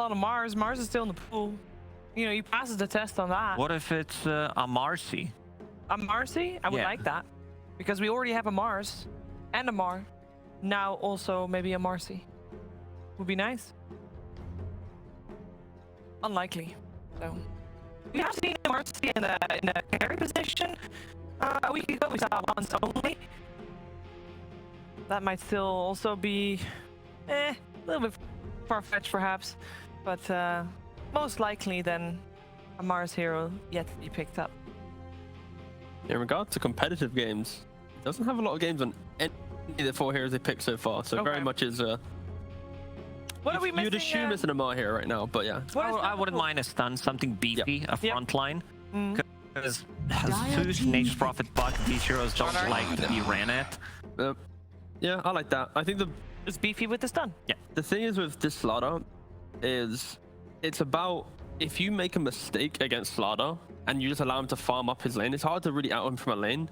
on a Mars. Mars is still in the pool. You know, he passes the test on that. What if it's a Marcy? A Marcy? I would like that. Because we already have a Mars and a Mar. Now also maybe a Marcy. Would be nice. Unlikely. So we have seen a Marcy in the carry position. A week ago we saw it once only. That might still also be a little bit far-fetched perhaps. But most likely then a Mars hero yet to be picked up. In regards to competitive games, it doesn't have a lot of games on any of the 4 heroes they picked so far, so very much is what are we missing? You'd assume it's an Amar here right now, but yeah. I wouldn't mind a stun, something beefy, a front line. Because Zeus, Nature's Prophet, Buck, these heroes don't like to be ran at. Yeah, I like that. I think it's beefy with the stun. Yeah. The thing is with this Slardar is it's about if you make a mistake against Slardar and you just allow him to farm up his lane, it's hard to really out him from a lane.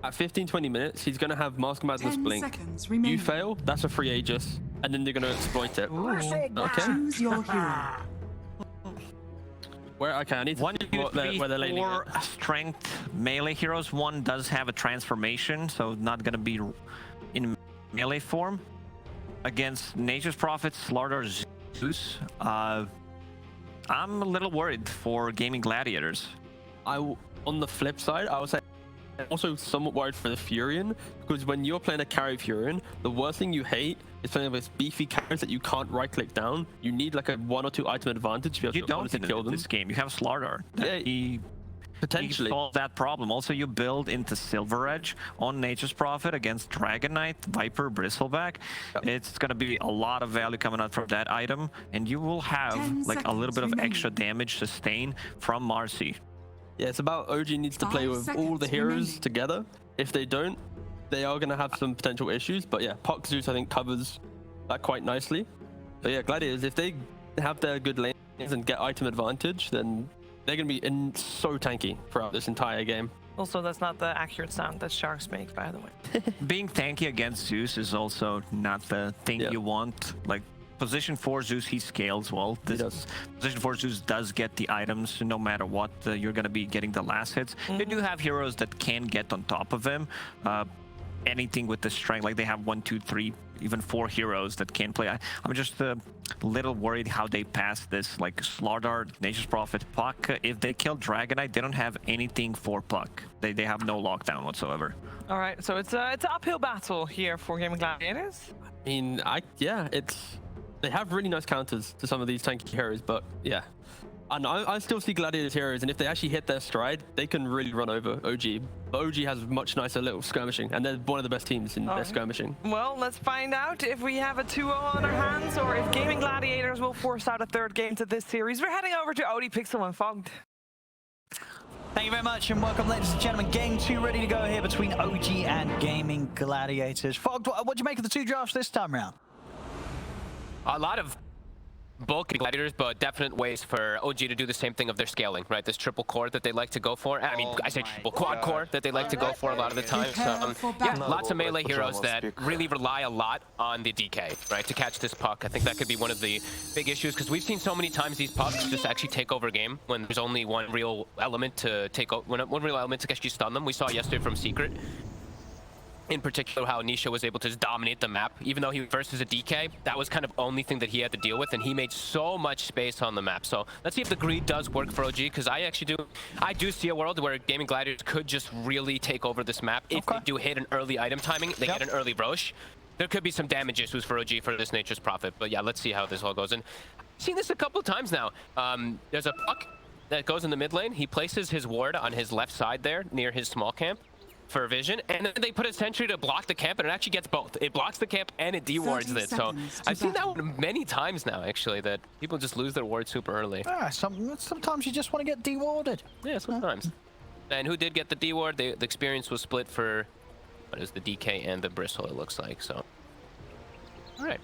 At 15-20 minutes, he's going to have Mask of Madness blink. You fail, that's a free Aegis, and then they're going to exploit it. Okay. Choose your hero. Okay, I need to see where they're laning it. Strength melee heroes. One does have a transformation, so not going to be in melee form. Against Nature's Prophet, Slardar, Zeus. I'm a little worried for Gaming Gladiators. On the flip side, I would say I'm also somewhat worried for the Furion, because when you're playing a carry Furion, the worst thing you hate is playing with beefy carries that you can't right-click down. You need like a 1 or 2 item advantage to be able to kill them. This game, you have Slardar. Yeah, potentially he solves that problem. Also, you build into Silver Edge on Nature's Prophet against Dragon Knight, Viper, Bristleback. It's going to be a lot of value coming out from that item, and you will have like a little bit of extra damage sustain from Marcy. Yeah, it's about OG needs to play with all the heroes together. If they don't, they are going to have some potential issues. But yeah, Puck Zeus I think covers that quite nicely. But yeah, Gladiators, if they have their good lanes and get item advantage, then they're going to be so tanky throughout this entire game. Also, that's not the accurate sound that sharks make, by the way. Being tanky against Zeus is also not the thing you want. Like, position 4 Zeus, he scales well. Position 4 Zeus does get the items no matter what. You're going to be getting the last hits. They do have heroes that can get on top of him. Anything with the strength, like they have 1, 2, 3, even 4 heroes that can play. I'm just a little worried how they pass this, like Slardar, Nature's Prophet, Puck. If they kill Dragon Knight, they don't have anything for Puck. They have no lockdown whatsoever. All right, so it's an uphill battle here for Gaming Gladiators. I mean, they have really nice counters to some of these tanky heroes, but yeah. And I still see Gladiators heroes, and if they actually hit their stride, they can really run over OG. But OG has much nicer little skirmishing, and they're one of the best teams in their skirmishing. Well, let's find out if we have a 2-0 on our hands, or if Gaming Gladiators will force out a 3rd game to this series. We're heading over to Odie, Pixel, and Fogged. Thank you very much, and welcome, ladies and gentlemen. Game 2 ready to go here between OG and Gaming Gladiators. Fogged, what do you make of the 2 drafts this time round? A lot of bulk Gladiators, but definite ways for OG to do the same thing of their scaling, right? This triple core that they like to go for. I mean, I say triple quad core that they like to go for a lot of the time. So, yeah, lots of melee heroes that really rely a lot on the DK, right? To catch this puck. I think that could be one of the big issues, because we've seen so many times these pucks just actually take over a game when there's only one real element to one real element to actually stun them. We saw yesterday from Secret, in particular, how Nisha was able to just dominate the map. Even though he versus a DK, that was kind of only thing that he had to deal with, and he made so much space on the map. So let's see if the greed does work for OG, because I do see a world where Gaming Gladiators could just really take over this map. If they do hit an early item timing, they get an early Roche. There could be some damage issues for OG for this Nature's Prophet, but yeah, let's see how this all goes. And I've seen this a couple times now. There's a puck that goes in the mid lane. He places his ward on his left side there, near his small camp, for vision, and then they put a sentry to block the camp, and it actually gets both. It blocks the camp and it dewards it. So I've seen that one many times now, actually, that people just lose their ward super early. Sometimes you just want to get dewarded. Yeah, sometimes. And who did get the deward? The experience was split for what is the DK and the Bristle, it looks like. So, all right.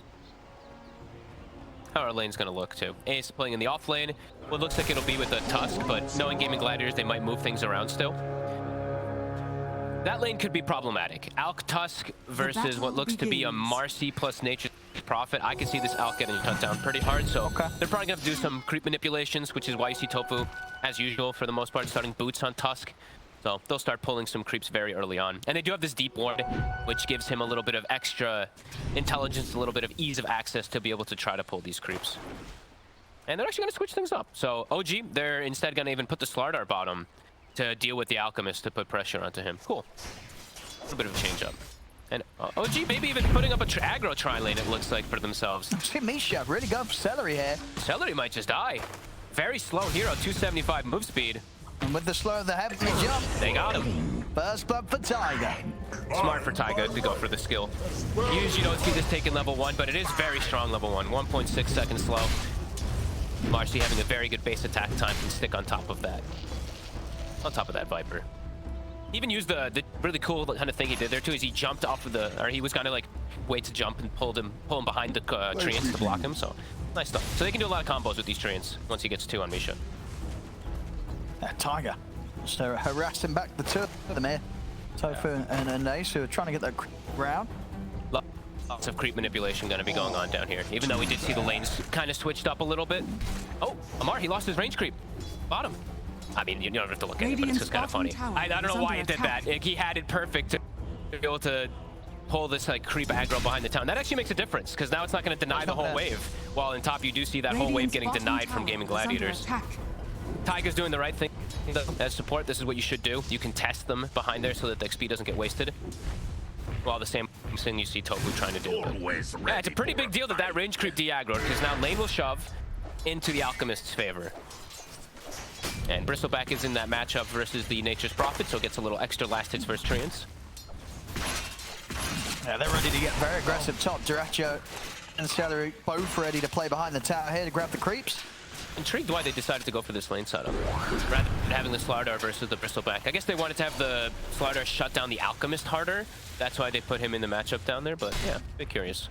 How our lane's gonna look too. Ace playing in the off lane. Well, it looks like it'll be with a Tusk, but knowing Gaming Gladiators, they might move things around still. That lane could be problematic. Alk Tusk versus what looks to be a Marcy plus Nature's Prophet, I can see this Alk getting cut down pretty hard, so they're probably gonna have to do some creep manipulations, which is why you see Tofu, as usual, for the most part, starting boots on Tusk. So they'll start pulling some creeps very early on. And they do have this deep ward, which gives him a little bit of extra intelligence, a little bit of ease of access to be able to try to pull these creeps. And they're actually going to switch things up. So OG, they're instead going to even put the Slardar bottom to deal with the Alchemist to put pressure onto him. Cool. A little bit of a change up. And OG maybe even putting up a aggro tri-lane, it looks like, for themselves. See Misha really going for Celery here. Celery might just die. Very slow hero, 275 move speed. And with the slow of the heavy jump, they got him. First blood for Tiger. Smart for Tiger to go for the skill. Usually you don't see this taken level 1, but it is very strong level 1. 1.6 seconds slow. Marcy having a very good base attack time can stick on top of that. On top of that Viper. He even used the really cool kind of thing he did there too, is he jumped off of the, or he was gonna like wait to jump and pull him behind the treants to block him. So nice stuff. So they can do a lot of combos with these treants once he gets 2 on Misha. Tiger just harassing back the two of them here. Tofu and Ace, who are trying to get that round. Lots of creep manipulation going to be going on down here, even though we did see the lanes kind of switched up a little bit. Oh, Amar, he lost his range creep. Bottom. I mean, you don't have to look at it, but it's just kind of funny. I don't know why it did that. He had it perfect to be able to pull this like creep aggro behind the town. That actually makes a difference, because now it's not going to deny the whole wave. While in top, you do see that whole wave getting denied from Gaming Gladiators. Tiger's doing the right thing. As support, this is what you should do. You can test them behind there so that the XP doesn't get wasted. Well, the same thing you see Tofu trying to do. Yeah, it's a pretty big deal that that range creep de-aggroed, because now lane will shove into the Alchemist's favor. And Bristleback is in that matchup versus the Nature's Prophet, so it gets a little extra last hits versus Treants. Yeah, they're ready to get very aggressive top. Duracho and Celery both ready to play behind the tower here to grab the creeps. Intrigued why they decided to go for this lane setup rather than having the Slardar versus the Bristleback. I guess they wanted to have the Slardar shut down the Alchemist harder. That's why they put him in the matchup down there, but yeah, a bit curious.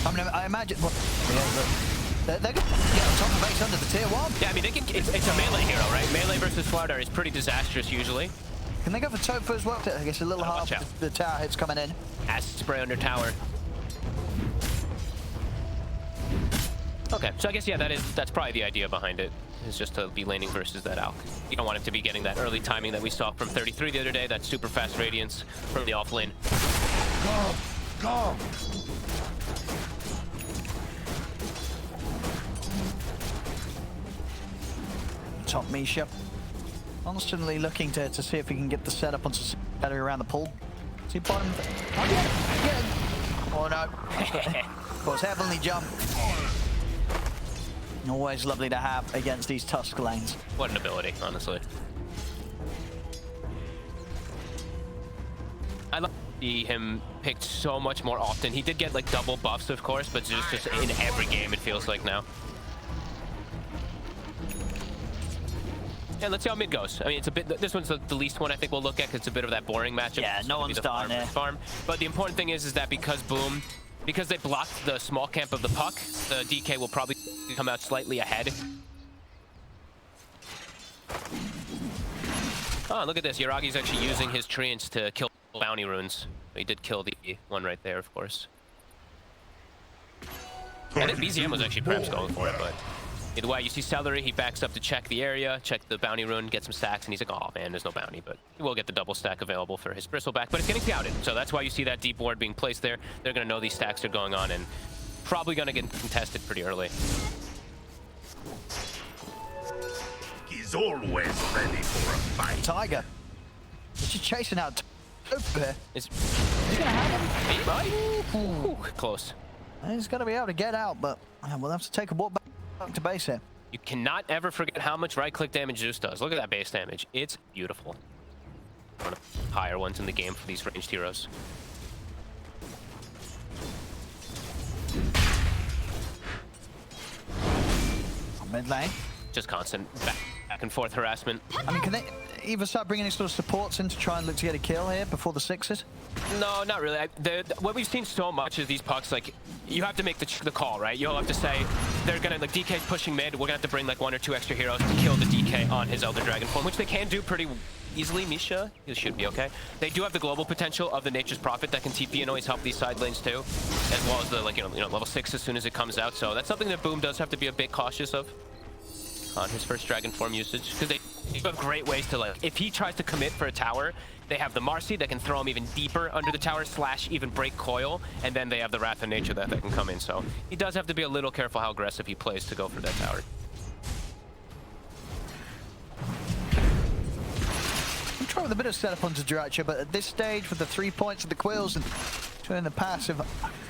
I mean, I imagine... Well, yeah, they're going to get on top of base under the tier 1. Yeah, I mean, they can, it's a melee hero, right? Melee versus Slardar is pretty disastrous usually. Can they go for Tofu as well? I guess a little hard with the tower hits coming in. Acid spray under tower. Okay, so I guess, yeah, that's probably the idea behind it, is just to be laning versus that Alk. You don't want him to be getting that early timing that we saw from 33 the other day, that super fast radiance from the off lane. Go! Top Misha. Constantly looking to see if he can get the setup onto Celery around the pool. See bottom. Again. Oh no. Of course, heavenly jump. Always lovely to have against these Tusk lanes. What an ability, honestly. I love to see him picked so much more often. He did get like double buffs, of course, but just in every game it feels like now. Yeah, let's see how mid goes. I mean, it's a bit. This one's the least one I think we'll look at, because it's a bit of that boring matchup. Yeah, no one's dying there. Farm. But the important thing is that because Boom, because they blocked the small camp of the puck, the DK will probably come out slightly ahead. Oh, look at this. Yaragi's actually using his treants to kill bounty runes. He did kill the one right there, of course. I think BZM was actually perhaps going for it, but either way, you see Celery, he backs up to check the area, check the bounty rune, get some stacks, and he's like, oh man, there's no bounty, but he will get the double stack available for his Bristleback, but it's getting scouted, so that's why you see that deep ward being placed there. They're going to know these stacks are going on, and probably going to get contested pretty early. He's always ready for a fight. Tiger. He's just chasing out Tofu here. Is he gonna have him? Ooh, close. He's gonna be able to get out, but we'll have to take a walk back to base here. You cannot ever forget how much right-click damage Zeus does. Look at that base damage. It's beautiful. One of the higher ones in the game for these ranged heroes. Mid lane. Just constant back and forth harassment. I mean, can they either start bringing any sort of supports in to try and look to get a kill here before the sixes? No, not really. What we've seen so much is these pucks, like, you have to make the call, right? You'll have to say, they're gonna, like, DK's pushing mid, we're gonna have to bring, like, 1 or 2 extra heroes to kill the DK on his Elder Dragon form, which they can do pretty easily, Misha. You should be okay. They do have the global potential of the Nature's Prophet that can TP and always help these side lanes too, as well as the level 6 as soon as it comes out. So that's something that Boom does have to be a bit cautious of on his first Dragon form usage, because they have great ways to, like, if he tries to commit for a tower, they have the Marcy that can throw him even deeper under the tower / even break coil, and then they have the Wrath of Nature that can come in. So he does have to be a little careful how aggressive he plays to go for that tower. I'm trying with a bit of setup onto Dyrachyo, but at this stage with the 3 points of the Quills and turning the passive,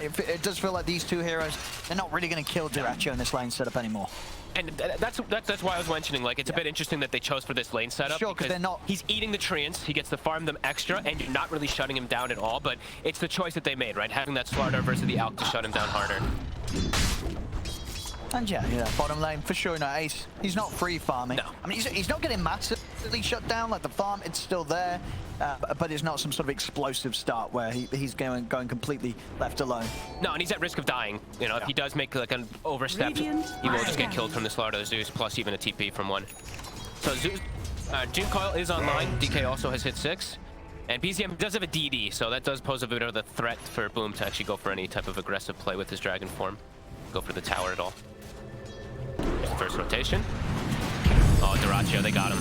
it does feel like these two heroes, they're not really going to kill Dyrachyo in this lane setup anymore. And that's why I was mentioning, like, it's a bit interesting that they chose for this lane setup. Sure, because they're not... He's eating the treants, he gets to farm them extra, and you're not really shutting him down at all, but it's the choice that they made, right? Having that Slardar versus the Alk to shut him down harder. And yeah, bottom lane, for sure, no, Ace, he's not free farming. No. I mean, he's not getting massively shut down, like the farm, it's still there, but it's not some sort of explosive start where he's going completely left alone. No, and he's at risk of dying. You know, if he does make like an overstep, he will just get killed from the Slardar Zeus, plus even a TP from one. So Zeus, June Coil is online, DK also has hit 6. And BZM does have a DD, so that does pose a bit of a threat for Boom to actually go for any type of aggressive play with his Dragon form. Go for the tower at all. First rotation. Oh, Dyrachyo, they got him.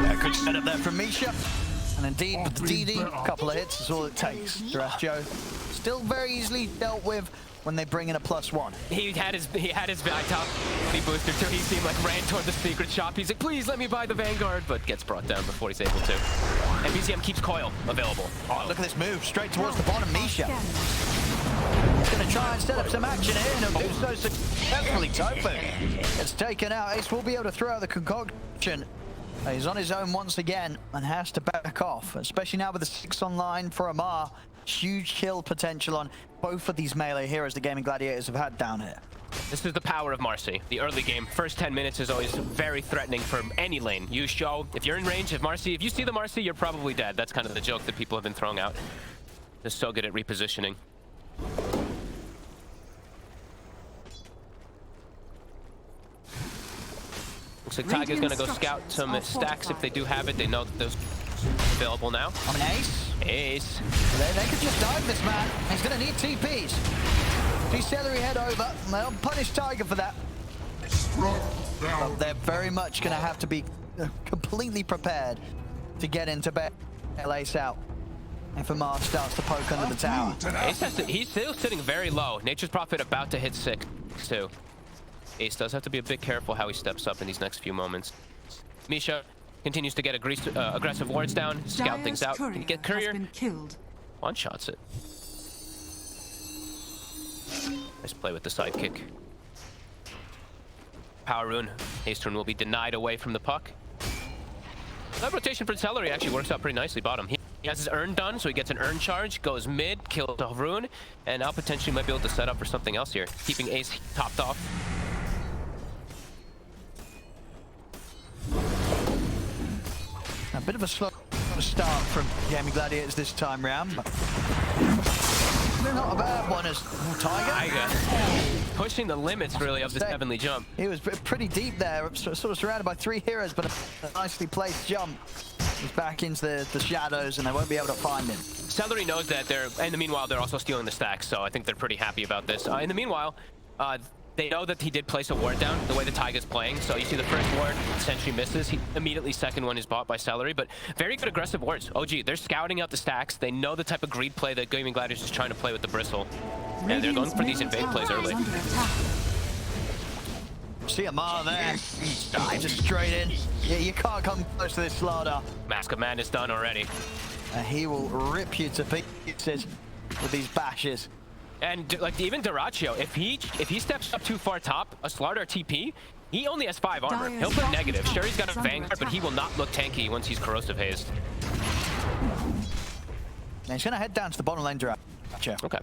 Yeah, good setup there from Misha. And indeed, with the DD, a couple of hits is all it takes. Dyrachyo still very easily dealt with when they bring in a +1. He had his vitality booster too. He seemed like ran toward the secret shop. He's like, please let me buy the Vanguard, but gets brought down before he's able to. And BZM keeps Coil available. Oh, look at this move, straight towards the bottom. Misha he's going to try and set up some action here, and he'll do so successfully. Tofu gets taken out. Ace will be able to throw out the concoction. He's on his own once again and has to back off, especially now with the 6 online for Amar. Huge kill potential on both of these melee heroes the Gaming Gladiators have had down here. This is the power of Marcy. The early game, first 10 minutes is always very threatening for any lane. You show, if you're in range of Marcy, if you see the Marcy, you're probably dead. That's kind of the joke that people have been throwing out. They're so good at repositioning. Looks like Tiger's gonna go scout some stacks if they do have it. They know that those are available now. I'm an Ace. Ace. They could just dive this man. He's gonna need TPs. See Celery head over. They'll punish Tiger for that. But they're very much gonna have to be completely prepared to get into bail Ace out. If Amar starts to poke under the tower. He's still sitting very low. Nature's Prophet about to hit 6 too. Ace does have to be a bit careful how he steps up in these next few moments. Misha continues to get aggressive wards down, scout things out. Can you get Courier? One-shots it. Nice play with the sidekick. Power Rune. Haste Rune will be denied away from the puck. That rotation for Celery actually works out pretty nicely bottom. He has his Urn done, so he gets an Urn charge, goes mid, kills the Rune, and now potentially might be able to set up for something else here. Keeping Ace topped off. A bit of a slow start from Gaming Gladiators this time round, but not a bad one as Tiger. Pushing the limits, really, of this heavenly jump. He was pretty deep there, sort of surrounded by 3 heroes, but a nicely placed jump. He's back into the shadows, and they won't be able to find him. Celery knows that in the meanwhile, they're also stealing the stacks, so I think they're pretty happy about this. In the meanwhile, they know that he did place a ward down, the way the Tiger's playing. So you see the first ward, Sentry misses. Immediately second one is bought by Celery, but very good aggressive wards. OG, they're scouting out the stacks. They know the type of greed play that Gaming Gladiators is trying to play with the Bristle. And they're going for these invade plays early. See Amar there. Just straight in. Yeah, you can't come close to this Slardar. Mask of Madness done already. He will rip you to pieces with these bashes. And like even Dyrachyo, if he steps up too far top, a Slardar TP, he only has 5 armor. He'll put negative. Sure, he's got a Vanguard, but he will not look tanky once he's corrosive hazed. Now he's gonna head down to the bottom lane, Dyrachyo. Okay.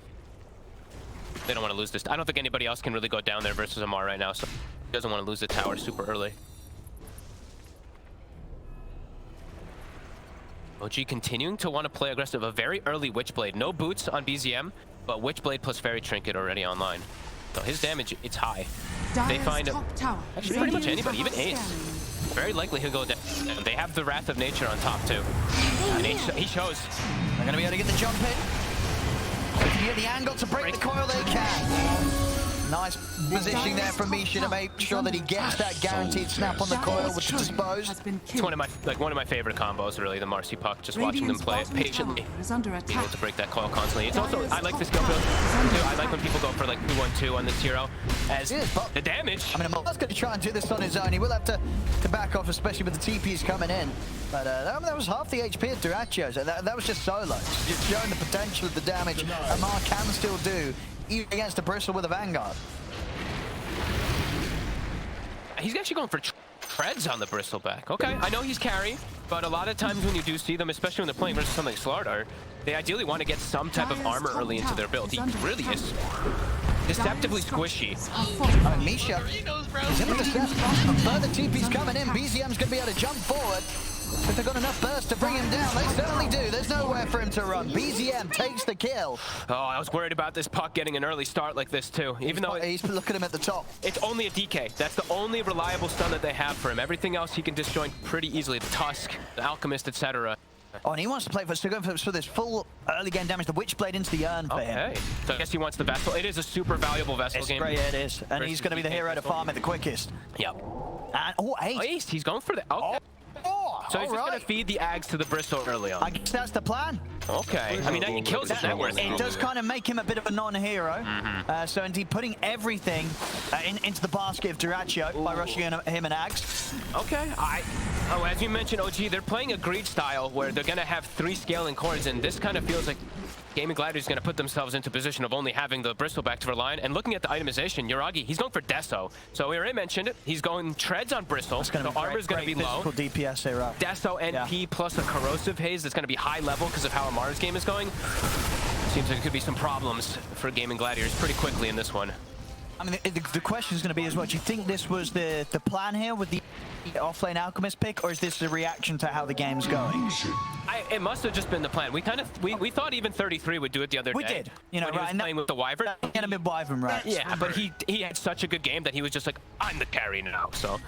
They don't want to lose this. I don't think anybody else can really go down there versus Amar right now, so he doesn't want to lose the tower super early. OG continuing to want to play aggressive. A very early Witchblade. No boots on BZM, but Witchblade plus Fairy Trinket already online. So his damage, it's high. They find actually pretty much anybody, even Ace. Very likely he'll go down. They have the Wrath of Nature on top too. And he shows. They're going to be able to get the jump in. If you get the angle to break the coil, they can. Nice positioning there from Misha to make sure that he gets that guaranteed snap on the coil, which is disposed. It's one of my favorite combos, really, the Marcy Puck. Just watching them play it patiently, being able to break that coil constantly. It's also, I like the skill build too. I like when people go for like 2-1-2 on this hero, as the damage. I mean, Amar's going to try and do this on his own. He will have to back off, especially with the TPs coming in. But that was half the HP of Duracio, so that was just solo. Just showing the potential of the damage Amar can still do, even against the Bristle with a Vanguard. He's actually going for treads on the Bristleback. Okay, I know he's carry, but a lot of times when you do see them, especially when they're playing versus something like Slardar, they ideally want to get some type of armor early into their build. He really is deceptively squishy. Misha, he's in with the step. Further TP's coming in. BZM's going to be able to jump forward. If they've got enough burst to bring him down, they certainly do. There's nowhere for him to run. BZM takes the kill. Oh, I was worried about this Puck getting an early start like this too. Even though he's looking at him at the top. It's only a DK. That's the only reliable stun that they have for him. Everything else he can disjoint pretty easily. The Tusk, the Alchemist, etc. Oh, and he wants to play for, so going for this full early game damage, the Witchblade into the urn for him. Okay, so I guess he wants the Vessel. It is a super valuable Vessel game. Great, it is. And he's going to be the hero to farm it the quickest. Yep. And, oh, Ace. Ace, he's going for the... Okay. So he's just going to feed the Ags to the Bristle early on. I guess that's the plan. Okay. I mean, he kills his net worth. It does kind of make him a bit of a non-hero. So indeed, putting everything into the basket of Duracio by rushing him and Ags. Okay. Oh, as you mentioned, OG, they're playing a greed style where they're going to have 3 scaling cores, and this kind of feels like Gaming Gladiators is going to put themselves into position of only having the Bristleback to rely on. And looking at the itemization, Yuragi, he's going for Deso. So we already mentioned it. He's going treads on Bristle. The armor's going to be low. DPS here, Deso NP plus a corrosive haze that's going to be high level because of how Amar's game is going. Seems like it could be some problems for Gaming Gladiators pretty quickly in this one. I mean, the question is going to be as well, do you think this was the plan here with the offlane Alchemist pick, or is this a reaction to how the game's going? It must have just been the plan. We thought even 33 would do it the other day. We did, you know, when he was playing with the Wyvern. Enemy Wyvern, right? Yeah, but he had such a good game that he was just like, I'm the carry now. So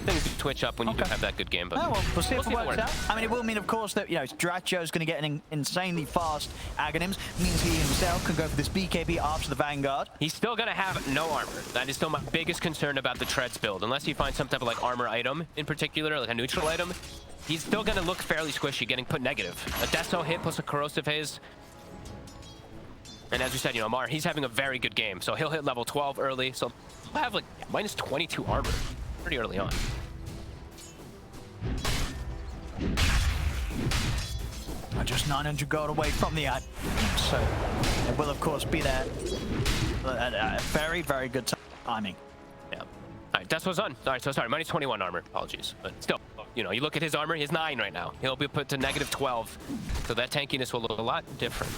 things do twitch up when you do have that good game. But well, we'll see if it works out. I mean, it will mean, of course, that Duracio's going to get an insanely fast Aghanims. Means he himself can go for this BKB after the Vanguard. He's still going to have no armor. That is still my biggest concern about the Treads build. Unless he finds some type of like armor item in particular, like a neutral item, he's still going to look fairly squishy, getting put negative. A Deso hit plus a corrosive haze. And as we said, Amar, he's having a very good game. So he'll hit level 12 early. So he'll have like minus 22 armor pretty early on. Just 900 gold away from the ad. So it will, of course, be there at very, very good timing. Yeah. All right, that's what's on. All right, so sorry, minus 21 armor. Apologies. But still, you look at his armor, he has 9 right now. He'll be put to negative 12. So that tankiness will look a lot different.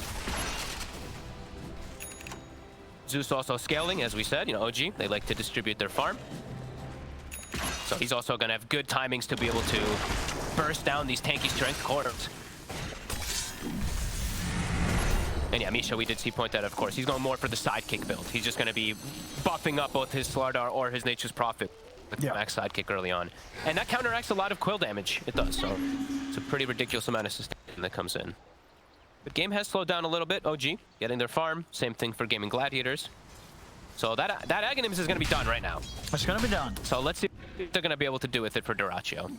Zeus also scaling, as we said. OG, they like to distribute their farm. So he's also going to have good timings to be able to burst down these tanky strength cores. And yeah, Misha, we did see point that, of course. He's going more for the sidekick build. He's just going to be buffing up both his Slardar or his Nature's Prophet with max sidekick early on. And that counteracts a lot of quill damage. It does, so it's a pretty ridiculous amount of sustain that comes in. But game has slowed down a little bit. OG getting their farm. Same thing for Gaming Gladiators. So that Aghanims is going to be done right now. It's going to be done. So let's see what they're going to be able to do with it for Duracio.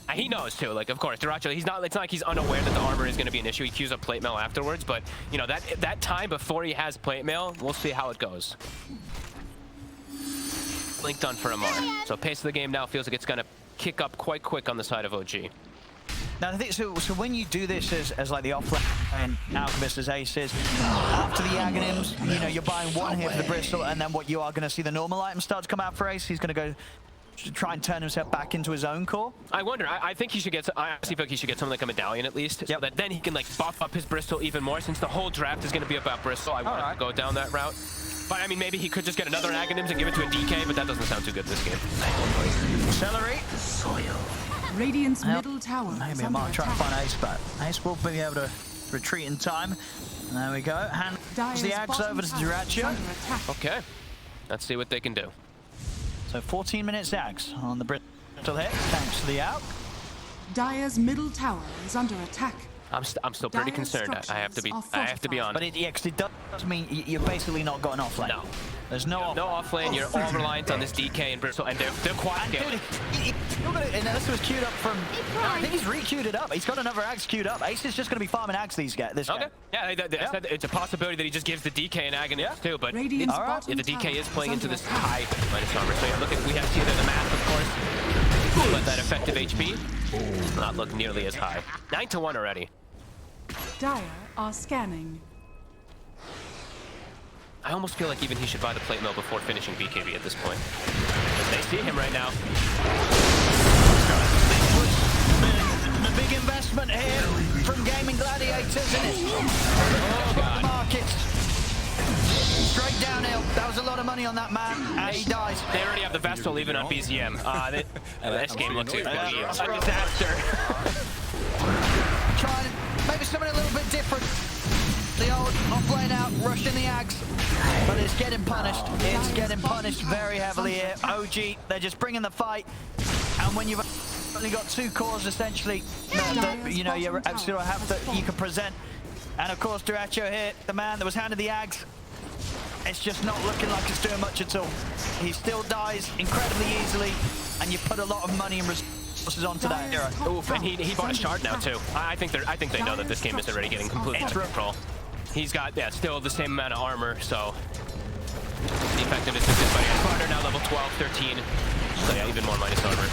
And he knows too, like, of course, Duracio, it's not like he's unaware that the armor is going to be an issue. He queues up plate mail afterwards, but, that time before he has plate mail, we'll see how it goes. Blink done for Amar. So pace of the game now feels like it's going to kick up quite quick on the side of OG. Now, I think so when you do this as like the offlane and Alchemist as Aces, after the Aghanims, you're buying one here for the Bristle, and then what you are going to see the normal items start to come out for Ace. He's going to go try and turn himself back into his own core. I wonder. I think he should get. I honestly feel like he should get something like a medallion at least, so that then he can like buff up his Bristle even more. Since the whole draft is going to be about Bristle, I want to go down that route. But I mean, maybe he could just get another Aghanims and give it to a DK, but that doesn't sound too good this game. Accelerate. Radiant's middle tower. Maybe I might try to find Ace, but Ace will be able to retreat in time. And there we go. Hands the axe over to Duracio. Okay. Let's see what they can do. So 14 minutes axe on the Brit. still hit, thanks to the out. Dire's middle tower is under attack. I'm still pretty Dire's concerned. I have to be honest. But because it does mean you're basically not got an offlane. No. There's no off. No offlane. You're all reliant on this DK and Bristle, and they're quad scaling. And this was queued up from. I think he's re-queued it up. He's got another axe queued up. Ace is just going to be farming axe this guy. Okay. Yeah, I said it's a possibility that he just gives the DK an agonist too, but Radiant's All right. bottom if the DK tower is playing into under this attack. high minus armor. So yeah, look at we have to see it in the math, of course. But that effective HP does not look nearly as high. 9-1 already. Dire are scanning. I almost feel like even he should buy the plate mill before finishing BKB at this point. They see him right now. The big investment here from Gaming Gladiators, isn't it? Oh God. Markets. Straight downhill. That was a lot of money on that man, and he dies. They already have the Vestal even on BZM. This game looks like a disaster. Trying maybe something a little bit different. The old offlane out, rushing the axe, but it's getting punished. It's getting punished very heavily here. OG, they're just bringing the fight, and when you've only got 2 cores, essentially, you know, you still have to, you can present. And of course, Duracho here, the man that was handed the axe, it's just not looking like it's doing much at all. He still dies incredibly easily, and you put a lot of money and resources onto that hero. Oof, and he bought a shard now too. I think they know that this game is already getting completely under control. He's got still the same amount of armor, so the effectiveness is good. But yeah, Slardar now level 12, 13. So yeah, even more minus armor.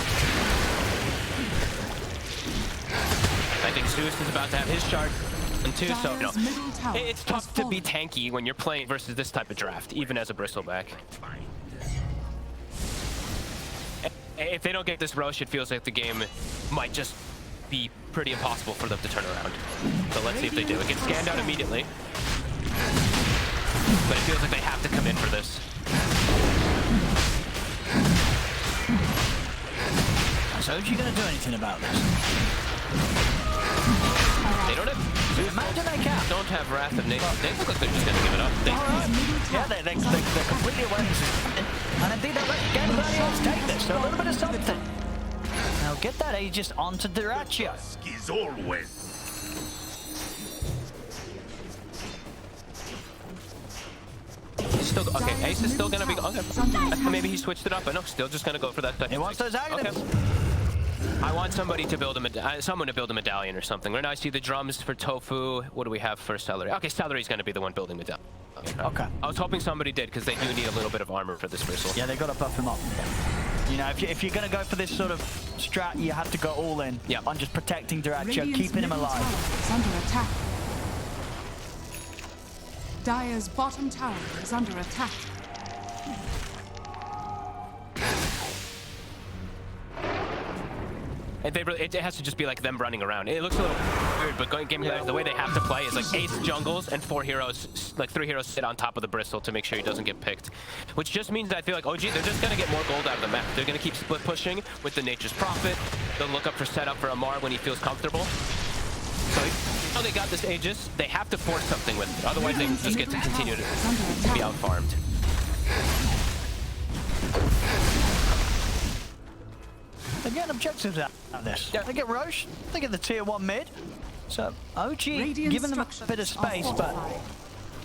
I think Zeus is about to have his shard. And 2, so no, it's tough to be tanky when you're playing versus this type of draft, even as a Bristleback. If they don't get this Rosh, it feels like the game might just be pretty impossible for them to turn around. So let's see if they do. It gets scanned out immediately, but it feels like they have to come in for this. So are you going to do anything about this? They don't have. Imagine they can. Don't have Wrath of Nature. They look like they're just going to give it up. Yeah, they're completely aware. And indeed, they're letting Game Gladiators take this. So a little bit of something. Now get that Aegis onto Duracho. Is always. He's still okay. Ace is still going to be okay. Maybe he switched it up, but no, still just going to go for that. He wants those agonists. Okay. I want somebody to build someone to build a medallion or something. Right now I see the drums for Tofu. What do we have for Celery? Okay, Celery's going to be the one building medallion. Okay. I was hoping somebody did, because they do need a little bit of armor for this Bristle. Yeah, they got to buff him up. You know, if you're going to go for this sort of strat, you have to go all in on just protecting Duracho, keeping him alive. Is under attack. Dire's bottom tower is under attack. And it has to just be like them running around. It looks a little weird, but the way they have to play is like Ace jungles and 4 heroes, like 3 heroes sit on top of the Bristle to make sure he doesn't get picked. Which just means that I feel like OG, they're just going to get more gold out of the map. They're going to keep split pushing with the Nature's Prophet. They'll look up for setup for Amar when he feels comfortable. So now they got this Aegis, they have to force something with it. Otherwise they just get to continue to be out-farmed. They're getting objectives out of this. They get Roche, they get the tier 1 mid. So OG giving them a bit of space, but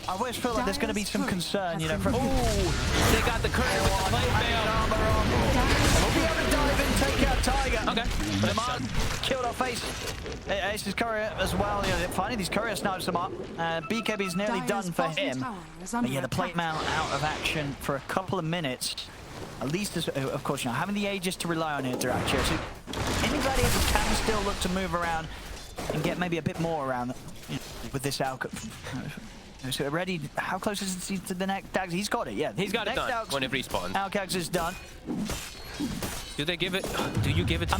I always feel like there's going to be some concern, you know. From they got the current with the plate mail. We'll be able to dive in, take out Tiger. Okay. Lamar killed our face. Ace's courier as well. You know, finally these courier snipes them up. BKB's nearly done for him. But yeah, the plate mail out of action for a couple of minutes. At least, of course, you know, having the Aegis to rely on here, Duracho. So any Gladiators can still look to move around and get maybe a bit more around with this outcome. So ready, how close is he to the next Dags? He's got it, yeah. He's got it done when it respawns. Alcax is done. Do they give it? Do you give it to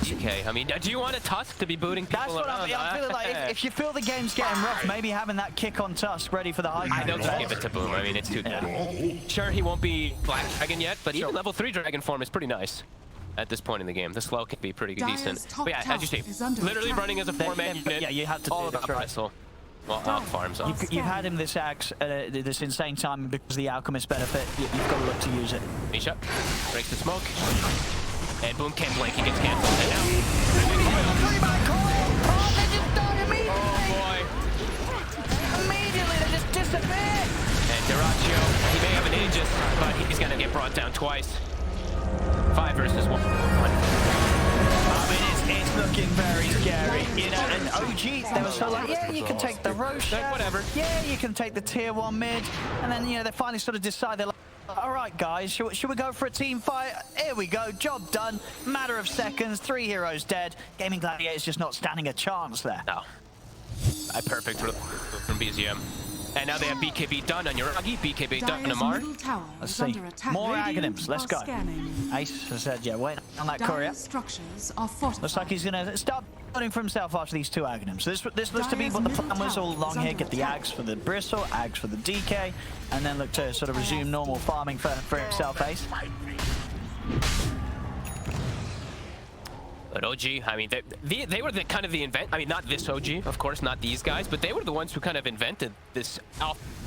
DK? I mean, do you want a Tusk to be booting people That's what around? I'm feeling like. If you feel the game's getting rough, maybe having that kick on Tusk ready for the high ground. I don't just give it to Boom. I mean, it's too good. Sure, he won't be Black Dragon yet, but even level 3 Dragon form is pretty nice at this point in the game. The slow can be pretty decent. But yeah, as you see, literally running as a 4-man unit. Yeah, you have to all do about this, Bristle. Well, out farms up. You've had him this axe this insane time because of the Alchemist benefit. You've got to look to use it. Misha breaks the smoke. And Boom can't blink, he gets canceled. And now... They just died immediately! Oh boy. Immediately, they just disappeared! And Dyrachyo, he may have an Aegis, but he's gonna get brought down twice. 5 versus 1. It's looking very scary, you know, and OG, they were so like, yeah, you can take the Roche, whatever. Yeah, you can take the tier 1 mid, and then, you know, they finally sort of decide, they're like, all right, guys, should we go for a team fight? Here we go, job done, matter of seconds, 3 heroes dead. Gaming Gladiators just not standing a chance there. No. Perfect from BZM. And now they have BKB done on Yuragi, BKB done on Amar. Let's see. More Aghanims. Let's go. Ace has said, yeah, wait on that courier. Structures are fortified. Looks like he's going to start building for himself after these 2 Aghanims. This looks to be what the plan was all along here. Get the Ags for the Bristle, Ags for the DK, and then look to sort of resume normal farming for himself, Ace. But OG, I mean, they were the kind of the I mean, not this OG, of course, not these guys, but they were the ones who kind of invented this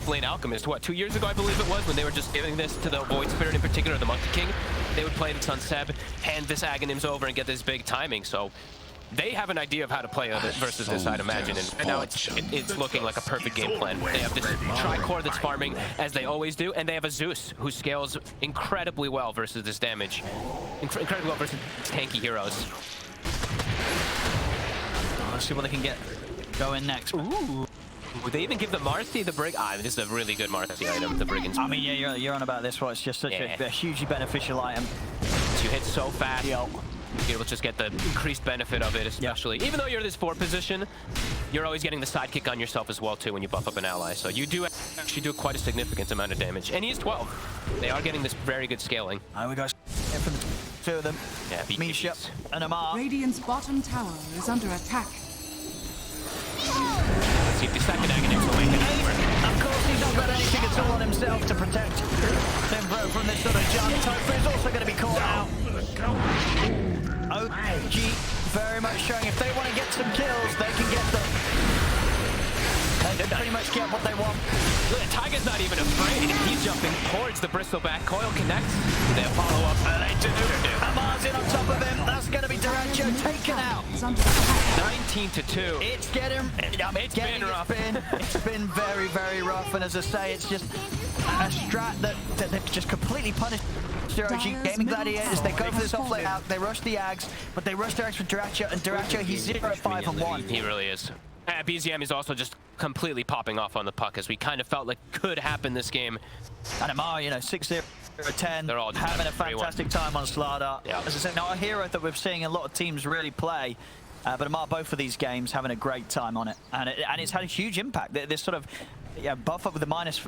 Lane Alchemist. What, 2 years ago, I believe it was, when they were just giving this to the Void Spirit, in particular, the Monkey King. They would play this on Seb, hand this Aghanims over, and get this big timing. So they have an idea of how to play versus this, I'd imagine. And now it's looking like a perfect game plan. They have this Tri-Core that's farming, as they always do, and they have a Zeus who scales incredibly well versus this damage. Incredibly well versus tanky heroes. Let's see what they can get going next. Ooh. Would they even give the Marcy the Brig? This is a really good Marcy item, the Brigand's. I mean, yeah, you're on about this one. It's just such a hugely beneficial item. You hit so fast. Yo. You're able to just get the increased benefit of it, especially. Even though you're this 4 position, you're always getting the sidekick on yourself as well, too, when you buff up an ally. So you do actually do quite a significant amount of damage. And he's 12. They are getting this very good scaling. There we go. From the 2 of them. Yeah, Misha and Amar. Radiant's bottom tower is under attack. Let's see if the second Aghanim will make it anywhere. Of course, he's not got anything at all on himself to protect him from this sort of jump. Topher is also going to be caught out. OG very much showing if they want to get some kills, they can get them. They pretty much get what they want. Look, Tiger's not even afraid. He's jumping towards the Bristleback. Coil connects. They follow up. They do. Amar's in on top of him. That's going to be Dyrachyo taken out. 19-2. It's getting... It's been rough. It's been very, very rough. And as I say, it's just a strat that they've just completely punished. OG Gaming Gladiators, they go for this off lane out, they rush the Ags, but they rush the Ags for Dyrachyo, and Dyrachyo, he's 0-5-1. He really is. BZM is also just completely popping off on the puck, as we kind of felt like could happen this game. And Amar, you know, 6-0-10, they're all having a fantastic time on Slardar. Yeah. As I said, now a hero that we're seeing a lot of teams really play, but Amar, both of these games, having a great time on it. And it's had a huge impact. This sort of buff up with the minus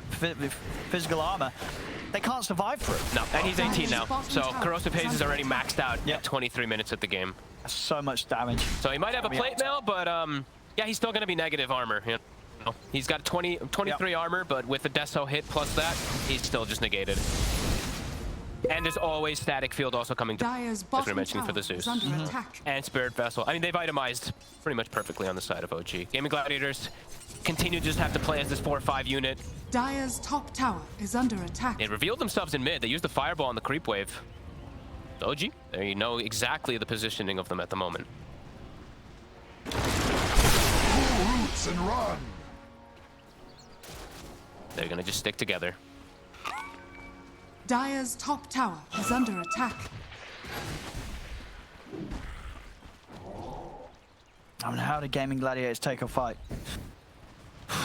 physical armor, they can't survive through. No, and he's 18 now, so Corrosive Haze is already maxed out at 23 minutes at the game. That's so much damage. So he might have a plate mail, but yeah, he's still going to be negative armor. You know? He's got 23 armor, but with the Deso hit plus that, he's still just negated. And there's always static field also coming to, as we were mentioning, for the Zeus. And Spirit Vessel. I mean, they've itemized pretty much perfectly on the side of OG. Gaming Gladiators continue to just have to play as this 4-5 unit. Dire's top tower is under attack. They revealed themselves in mid. They used the fireball on the creep wave. OG, there you know exactly the positioning of them at the moment. Roots and run. They're gonna just stick together. Dire's top tower is under attack. I mean, how did Gaming Gladiators take a fight?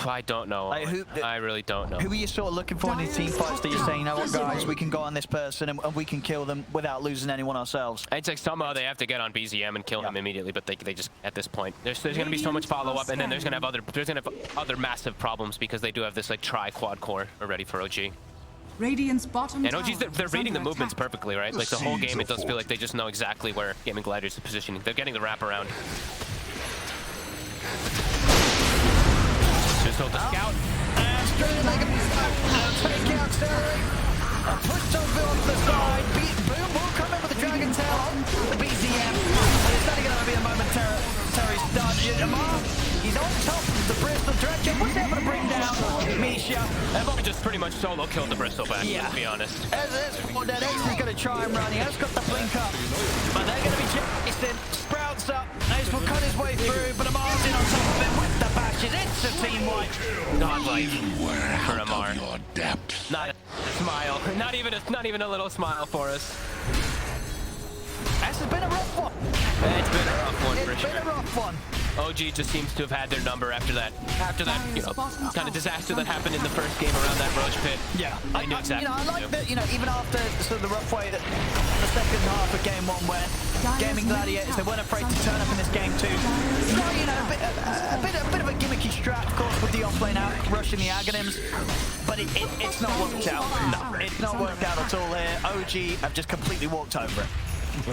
I don't know. Like, I really don't know. Who are you sort of looking for in these team fights that you're saying, you know what, guys, we can go on this person and we can kill them without losing anyone ourselves? It's like somehow they have to get on BZM and kill him immediately, but they just, at this point, there's going to be so much follow-up, and then there's going to have other massive problems because they do have this like tri-quad core already for OG. Radiant's bottom and OG's, they're reading the movements attack. perfectly, right? Like the whole game, it does feel like they just know exactly where Gaming Gladiators is positioning. They're getting the wraparound. Just hold the scout. And straight in like a take out Terry. Push Topher onto the side. Boom will come in with the Dragon Tail on the BZM. And it's only going to be a moment Terry's done. Amar, he's on top of the Bristol Dredger. Was able to bring down Misha. They've just pretty much solo killed the Bristleback, Yeah. to be honest. As one dead X is going to to try and run. He has got the blink up, but they're going to be chasing. Sprouts up. Ace will cut his way through, but Amar's in on top of him with the bashes. It's a team wipe. Godlike for Amar. Not a smile. Not even a little smile for us. This has been a rough one. It's been a rough one for sure. It's been a rough one. OG just seems to have had their number after that, kind of disaster that happened in the first game around that Roach pit. Yeah, I knew exactly. I like that. Even after sort of the rough way that the second half of game one, where Gaming Gladiators, they weren't afraid to turn up in this game too. Try, a bit of a gimmicky strat, of course, with the offlane out, rushing the Aghanims, but it's not worked out. No, it's not worked out at all here. OG have just completely walked over it.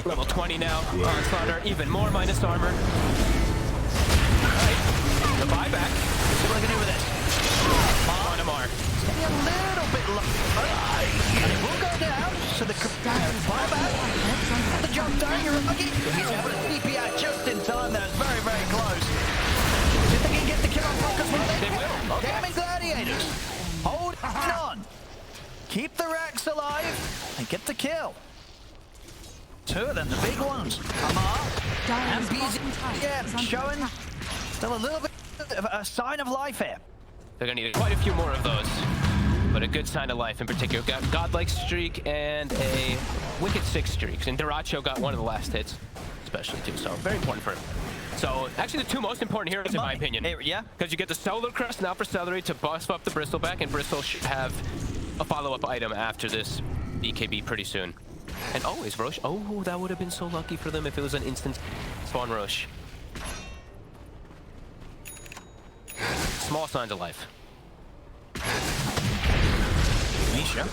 Level 20 now on Slardar, even more minus armor. The buyback. So what are they going to do with this? On Amar. Getting a little bit low. And it will go down. So the buyback. The jump down. You're lucky. He's able to TP out just in time. That was very, very close. Do you think he can get the kill on Puck as well? They will. Okay. Gaming Gladiators. Hold on. Keep the racks alive and get the kill. Two of them, the big ones. Amar and BZ. Yeah, showing still a little bit of a sign of life here. They're gonna need quite a few more of those, but a good sign of life in particular. Got Godlike streak and a Wicked 6 streaks, and Duracho got one of the last hits, especially too. So very important for him. So actually, the two most important heroes in my opinion. Yeah. Because you get the Cellular Crest now for Celery to buff up the Bristleback, and Bristol should have a follow-up item after this BKB pretty soon. And oh, is Roche? Oh, that would have been so lucky for them if it was an instant spawn Roche. Small signs of life. Misha.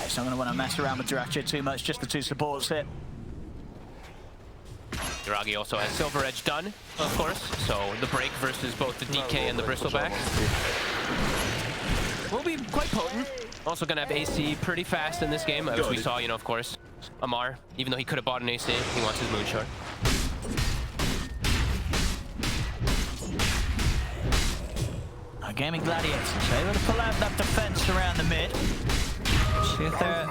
He's not going to want to mess around with Duracho too much, just the two supports here. Duragi also has Silver Edge done, of course, so the break versus both the DK and the Bristleback will be quite potent. Also gonna have AC pretty fast in this game, as we saw, of course. Amar, even though he could have bought an AC, he wants his Moonshard. Gaming Gladiators, able to pull out that defense around the mid. See if they're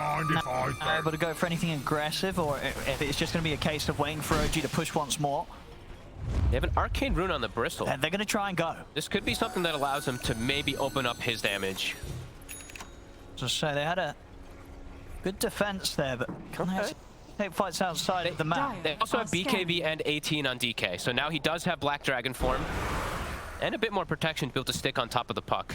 able to go for anything aggressive, or if it's just going to be a case of waiting for OG to push once more. They have an Arcane Rune on the Bristle. And they're going to try and go. This could be something that allows him to maybe open up his damage. Just say they had a good defense there, but can't have to take fights outside of the map. They also have BKB and 18 on DK, so now he does have Black Dragon form. And a bit more protection to be able to stick on top of the puck.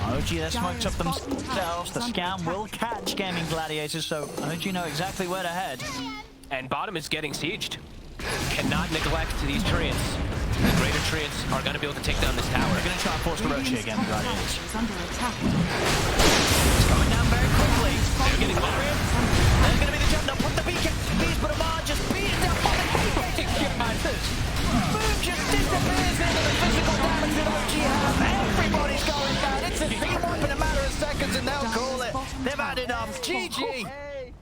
OG, they're smoked up themselves. The scam will catch Gaming Gladiators, so OG know exactly where to head. And bottom is getting sieged. Cannot neglect these treants. The greater treants are going to be able to take down this tower. They're going to try and force the Roche again, Gladiators. Under attack. It's coming down very quickly. They're getting lower. There's going to be the jump. They'll put the BKBs, but Amar just beat it down. Boom just disappears into the physical damage that OG have. Everybody's going down. It's a team wipe in a matter of seconds, and they'll call it. They've had enough. GG.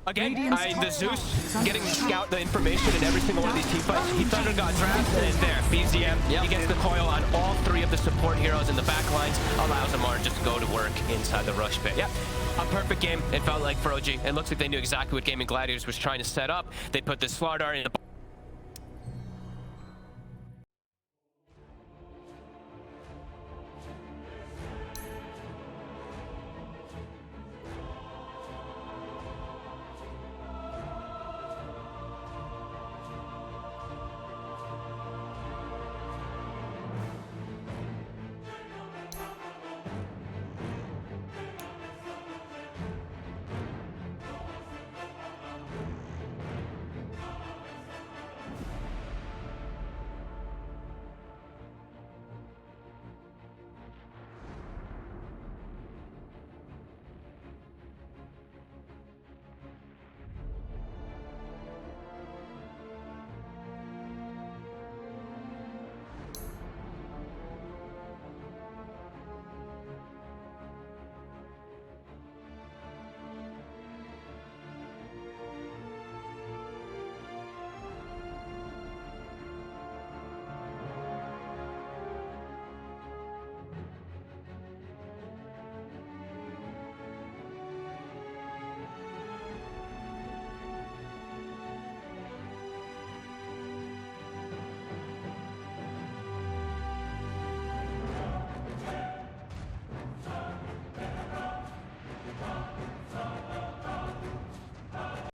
Again, the Zeus getting the information in every single one of these team fights. He Thunder got draft, and there, BZM. He gets the coil on all three of the support heroes in the back lines, allows Amar just to go to work inside the rush pit. Yeah, a perfect game, it felt like for OG. It looks like they knew exactly what Gaming Gladiators was trying to set up. They put this Slardar in the